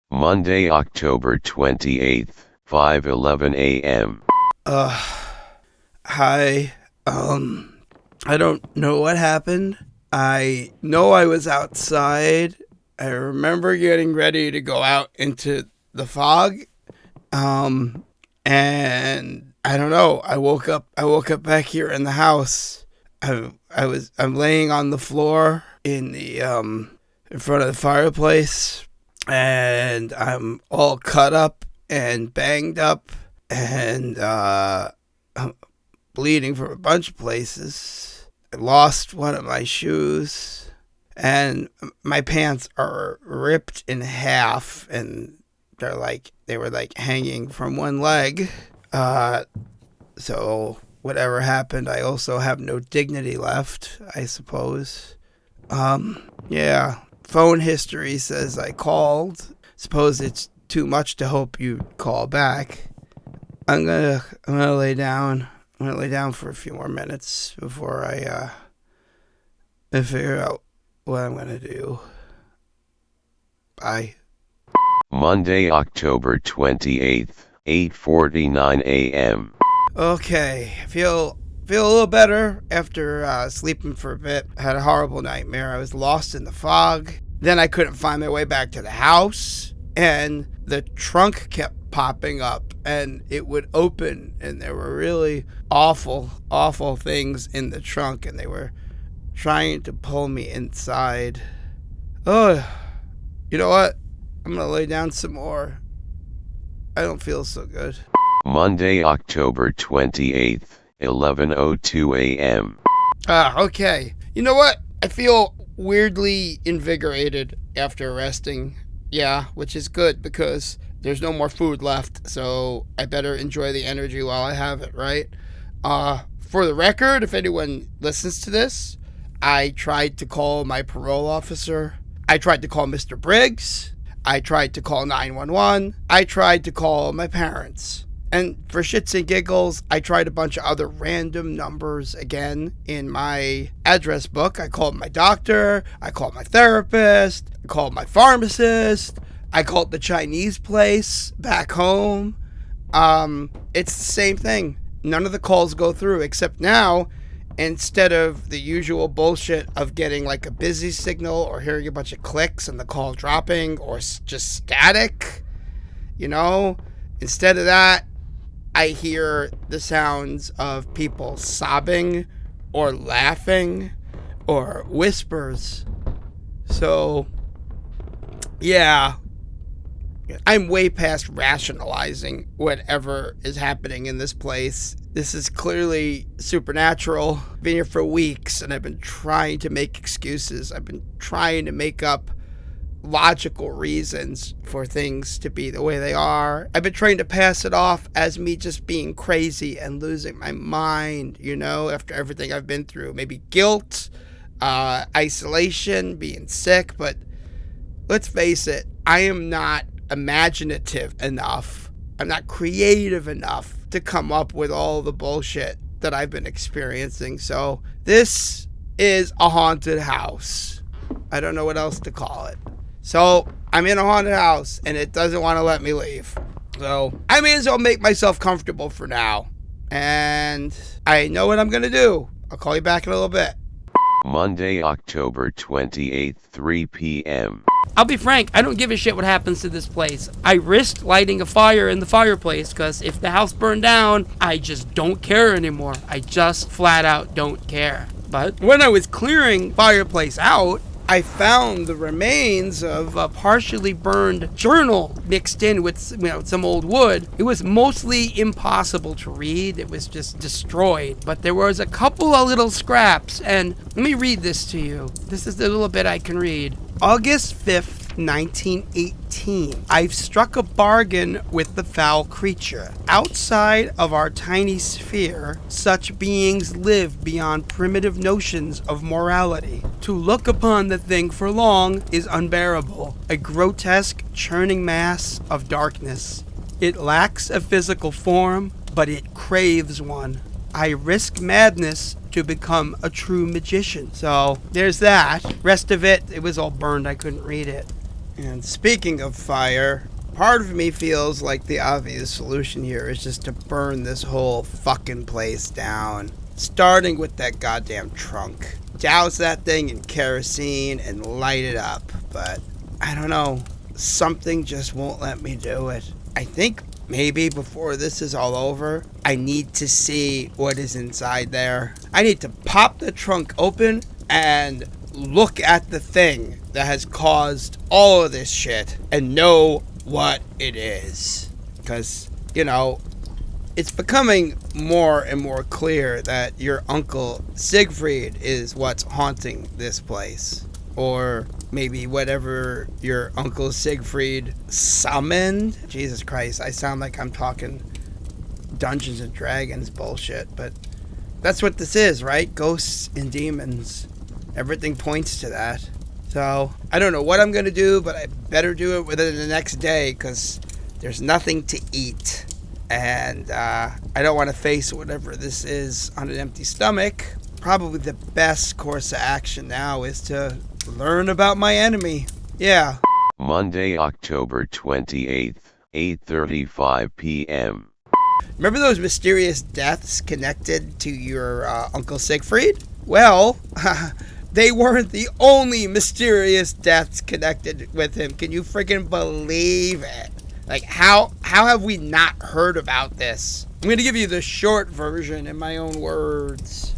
Monday, October 28th, 5:11 a.m. Hi. I don't know what happened. I know I was outside. I remember getting ready to go out into the fog. And I don't know. I woke up back here in the house. I'm laying on the floor in the in front of the fireplace, and I'm all cut up and banged up, and I'm bleeding from a bunch of places. I lost one of my shoes, and my pants are ripped in half, and they were hanging from one leg. So whatever happened, I also have no dignity left, I suppose. Yeah. Phone history says I called. Suppose it's too much to hope you call back. I'm gonna lay down. I'm gonna lay down for a few more minutes before I figure out what I'm gonna do. Bye. Monday, October 28th, 8:49 a.m. Okay, feel a little better after sleeping for a bit. I had a horrible nightmare. I was lost in the fog. Then I couldn't find my way back to the house, and the trunk kept popping up, and it would open, and there were really awful things in the trunk, and they were trying to pull me inside. Oh, you know what? I'm gonna lay down some more. I don't feel so good. Monday, October 28th, 11:02 a.m. Okay. You know what? I feel weirdly invigorated after resting. Yeah, which is good because there's no more food left, so I better enjoy the energy while I have it, right? For the record, if anyone listens to this, I tried to call my parole officer. I tried to call Mr. Briggs. I tried to call 911. I tried to call my parents. And for shits and giggles, I tried a bunch of other random numbers again in my address book. I called my doctor. I called my therapist. I called my pharmacist. I called the Chinese place back home. It's the same thing. None of the calls go through, except now, instead of the usual bullshit of getting like a busy signal or hearing a bunch of clicks and the call dropping or just static, instead of that, I hear the sounds of people sobbing or laughing or whispers. So, yeah, I'm way past rationalizing whatever is happening in this place. This is clearly supernatural. I've been here for weeks, and I've been trying to make excuses. I've been trying to make up logical reasons for things to be the way they are. I've been trying to pass it off as me just being crazy and losing my mind, after everything I've been through. Maybe guilt, isolation, being sick, but let's face it, I am not imaginative enough. I'm not creative enough to come up with all the bullshit that I've been experiencing. So this is a haunted house. I don't know what else to call it. So I'm in a haunted house, and it doesn't want to let me leave. So I may as well make myself comfortable for now. And I know what I'm going to do. I'll call you back in a little bit. Monday, October 28th, 3 p.m. I'll be frank, I don't give a shit what happens to this place. I risked lighting a fire in the fireplace because if the house burned down, I just don't care anymore. I just flat out don't care. But when I was clearing fireplace out, I found the remains of a partially burned journal mixed in with some old wood. It was mostly impossible to read. It was just destroyed. But there was a couple of little scraps, and let me read this to you. This is the little bit I can read. August 5th, 1918. I've struck a bargain with the foul creature. Outside of our tiny sphere, such beings live beyond primitive notions of morality. To look upon the thing for long is unbearable, a grotesque, churning mass of darkness. It lacks a physical form, but it craves one. I risk madness to become a true magician. So there's that. Rest of it was all burned. I couldn't read it. And speaking of fire, part of me feels like the obvious solution here is just to burn this whole fucking place down. Starting with that goddamn trunk. Douse that thing in kerosene and light it up. But I don't know. Something just won't let me do it. I think maybe before this is all over, I need to see what is inside there. I need to pop the trunk open and look at the thing that has caused all of this shit and know what it is. Because, you know, it's becoming more and more clear that your uncle Siegfried is what's haunting this place. Or maybe whatever your uncle Siegfried summoned. Jesus Christ, I sound like I'm talking Dungeons and Dragons bullshit, but that's what this is, right? Ghosts and demons. Everything points to that. So, I don't know what I'm going to do, but I better do it within the next day, because there's nothing to eat. And I don't want to face whatever this is on an empty stomach. Probably the best course of action now is to learn about my enemy. Yeah. Monday, October 28th, 8:35 p.m. Remember those mysterious deaths connected to your Uncle Siegfried? Well, they weren't the only mysterious deaths connected with him. Can you freaking believe it? Like, how have we not heard about this? I'm going to give you the short version in my own words.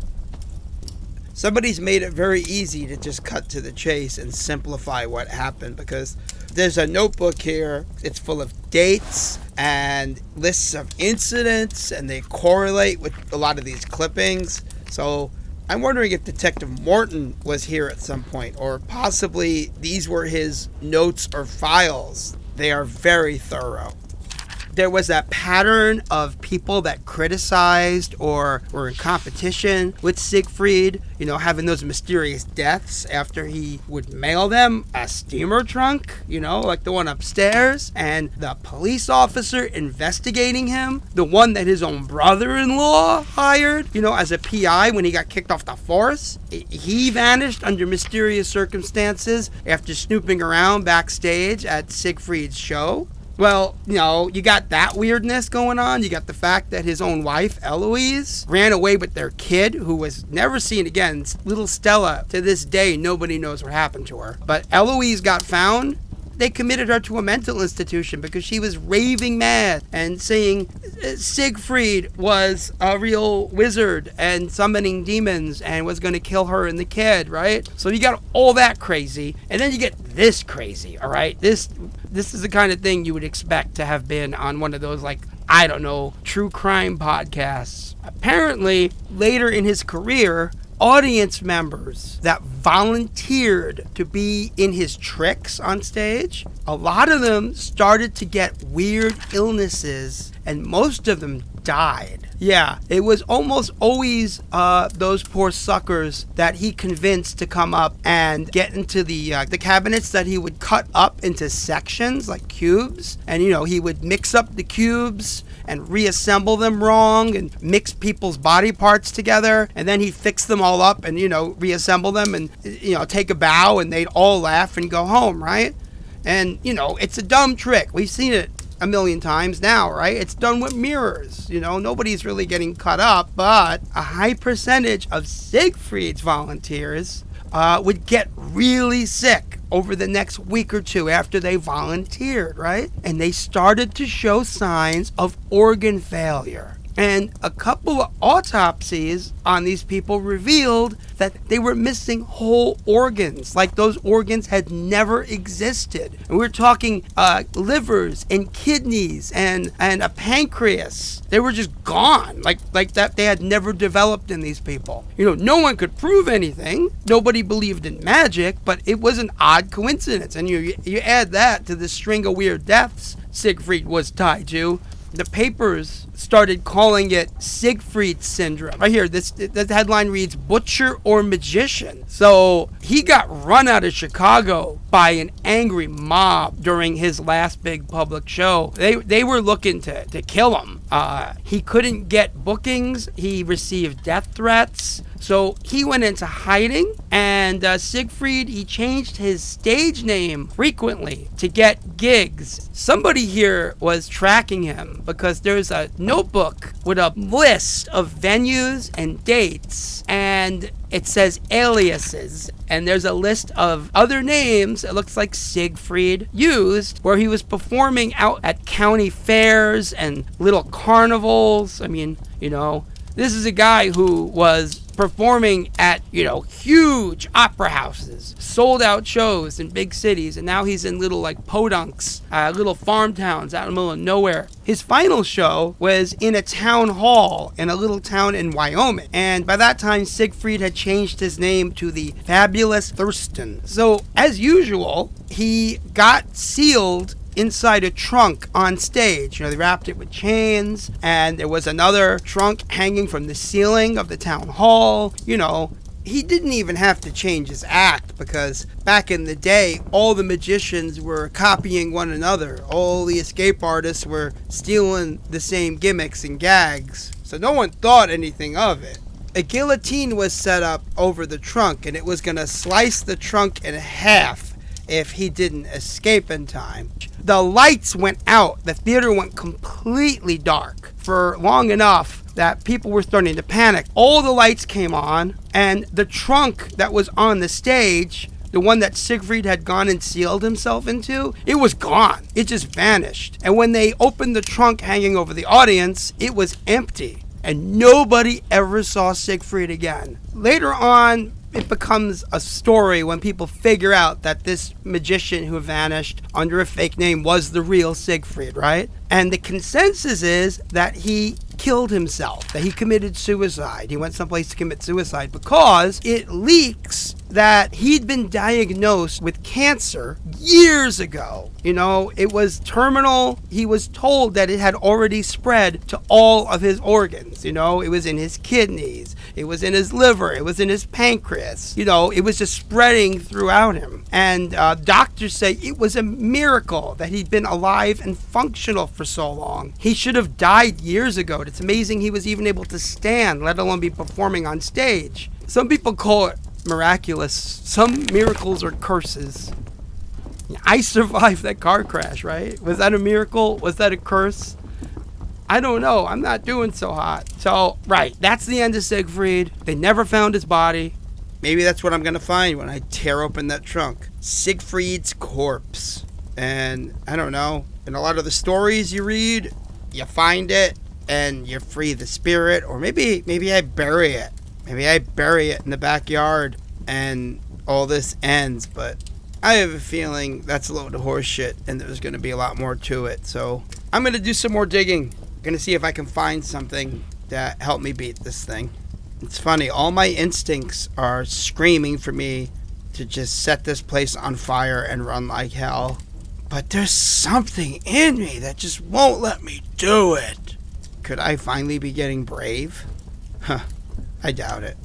Somebody's made it very easy to just cut to the chase and simplify what happened, because there's a notebook here. It's full of dates and lists of incidents, and they correlate with a lot of these clippings. So I'm wondering if Detective Morton was here at some point, or possibly these were his notes or files. They are very thorough. There was that pattern of people that criticized or were in competition with Siegfried, you know, having those mysterious deaths after he would mail them a steamer trunk, you know, like the one upstairs, and the police officer investigating him, the one that his own brother-in-law hired, you know, as a PI when he got kicked off the force. He vanished under mysterious circumstances after snooping around backstage at Siegfried's show. Well, you know, you got that weirdness going on. You got the fact that his own wife, Eloise, ran away with their kid, who was never seen again. Little Stella, to this day, nobody knows what happened to her. But Eloise got found. They committed her to a mental institution because she was raving mad and saying Siegfried was a real wizard and summoning demons and was going to kill her and the kid, right? So you got all that crazy, and then you get this crazy, all right? This is the kind of thing you would expect to have been on one of those, like, I don't know, true crime podcasts. Apparently, later in his career, audience members that volunteered to be in his tricks on stage, a lot of them started to get weird illnesses, and most of them died. Yeah, it was almost always those poor suckers that he convinced to come up and get into the cabinets that he would cut up into sections like cubes, and you know, he would mix up the cubes and reassemble them wrong and mix people's body parts together, and then he'd fix them all up and, you know, reassemble them and, you know, take a bow, and they'd all laugh and go home, right? And, you know, it's a dumb trick. We've seen it a million times now, right? It's done with mirrors. You know, nobody's really getting cut up, but a high percentage of Siegfried's volunteers would get really sick over the next week or two after they volunteered, right? And they started to show signs of organ failure. And a couple of autopsies on these people revealed that they were missing whole organs, like those organs had never existed. And we're talking livers and kidneys and a pancreas. They were just gone, like that they had never developed in these people. You know, no one could prove anything. Nobody believed in magic, but it was an odd coincidence. And you add that to the string of weird deaths Siegfried was tied to. The papers started calling it Siegfried syndrome. Right here, the headline reads, Butcher or Magician. So he got run out of Chicago by an angry mob during his last big public show. They were looking to kill him. He couldn't get bookings. He received death threats. So he went into hiding, and Siegfried, he changed his stage name frequently to get gigs. Somebody here was tracking him because there's a notebook with a list of venues and dates, and it says aliases, and there's a list of other names it looks like Siegfried used, where he was performing out at county fairs and little carnivals. I mean, this is a guy who was performing at, huge opera houses, sold out shows in big cities, and now he's in little podunks, little farm towns out in the middle of nowhere. His final show was in a town hall in a little town in Wyoming, and by that time Siegfried had changed his name to the Fabulous Thurston. So as usual, he got sealed inside a trunk on stage. They wrapped it with chains, and there was another trunk hanging from the ceiling of the town hall. He didn't even have to change his act, because back in the day, all the magicians were copying one another. All the escape artists were stealing the same gimmicks and gags, so no one thought anything of it. A guillotine was set up over the trunk, and it was going to slice the trunk in half if he didn't escape in time. The lights went out. The theater went completely dark for long enough that people were starting to panic. All the lights came on, and the trunk that was on the stage, the one that Siegfried had gone and sealed himself into, it was gone. It just vanished. And when they opened the trunk hanging over the audience, it was empty. And nobody ever saw Siegfried again. Later on, it becomes a story when people figure out that this magician who vanished under a fake name was the real Siegfried, right? And the consensus is that he killed himself, that he committed suicide. He went someplace to commit suicide because it leaks that he'd been diagnosed with cancer years ago. It was terminal. He was told that it had already spread to all of his organs. It was in his kidneys. It was in his liver. It was in his pancreas. It was just spreading throughout him. And doctors say it was a miracle that he'd been alive and functional for so long. He should have died years ago. It's amazing he was even able to stand, let alone be performing on stage. Some people call it miraculous. Some miracles are curses. I survived that car crash, right? Was that a miracle? Was that a curse? I don't know. I'm not doing so hot. So, right, that's the end of Siegfried. They never found his body. Maybe that's what I'm going to find when I tear open that trunk. Siegfried's corpse. And I don't know. In a lot of the stories you read, you find it and you free the spirit. Or maybe I bury it. Maybe I bury it in the backyard and all this ends. But I have a feeling that's a load of horse shit and there's going to be a lot more to it. So I'm going to do some more digging. I'm going to see if I can find something that help me beat this thing. It's funny. All my instincts are screaming for me to just set this place on fire and run like hell. But there's something in me that just won't let me do it. Could I finally be getting brave? I doubt it.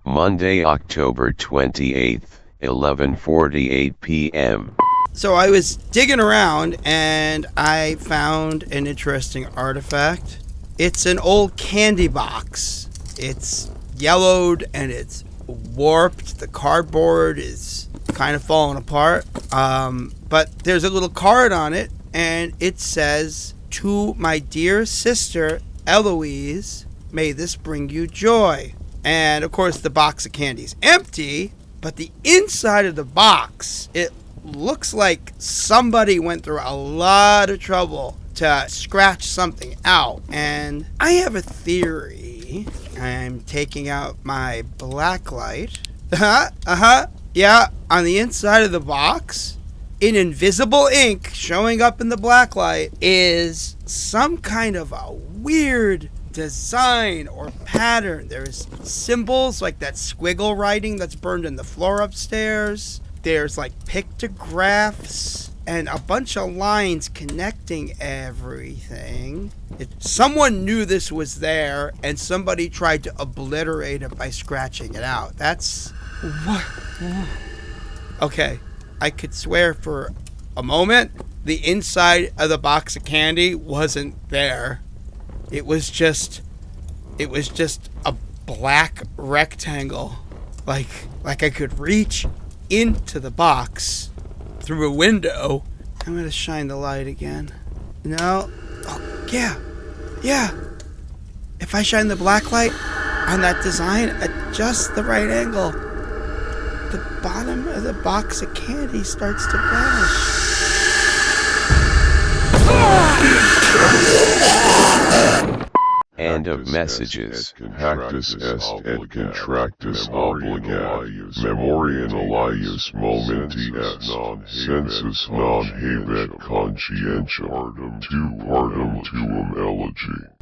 Monday, October 28th, 11:48 p.m. So I was digging around and I found an interesting artifact. It's an old candy box. It's yellowed and it's warped. The cardboard is kind of falling apart. But there's a little card on it and it says, "To my dear sister Eloise, may this bring you joy." And of course the box of candy's empty, but the inside of the box, it looks like somebody went through a lot of trouble to scratch something out. And I have a theory. I'm taking out my black light. Yeah, on the inside of the box, in invisible ink showing up in the black light, is some kind of a weird design or pattern. There's symbols like that squiggle writing that's burned in the floor upstairs. There's like pictographs and a bunch of lines connecting everything. Someone knew this was there and somebody tried to obliterate it by scratching it out. That's what? Okay, I could swear for a moment the inside of the box of candy wasn't there. It was just a black rectangle. Like I could reach into the box through a window. I'm going to shine the light again. No. Oh, yeah. Yeah. If I shine the black light on that design at just the right angle, the bottom of the box of candy starts to vanish. End of messages. Pactus est et contractus obligat, memoriam momenti est, sensus non habet conscientia, two partum tuum elegy.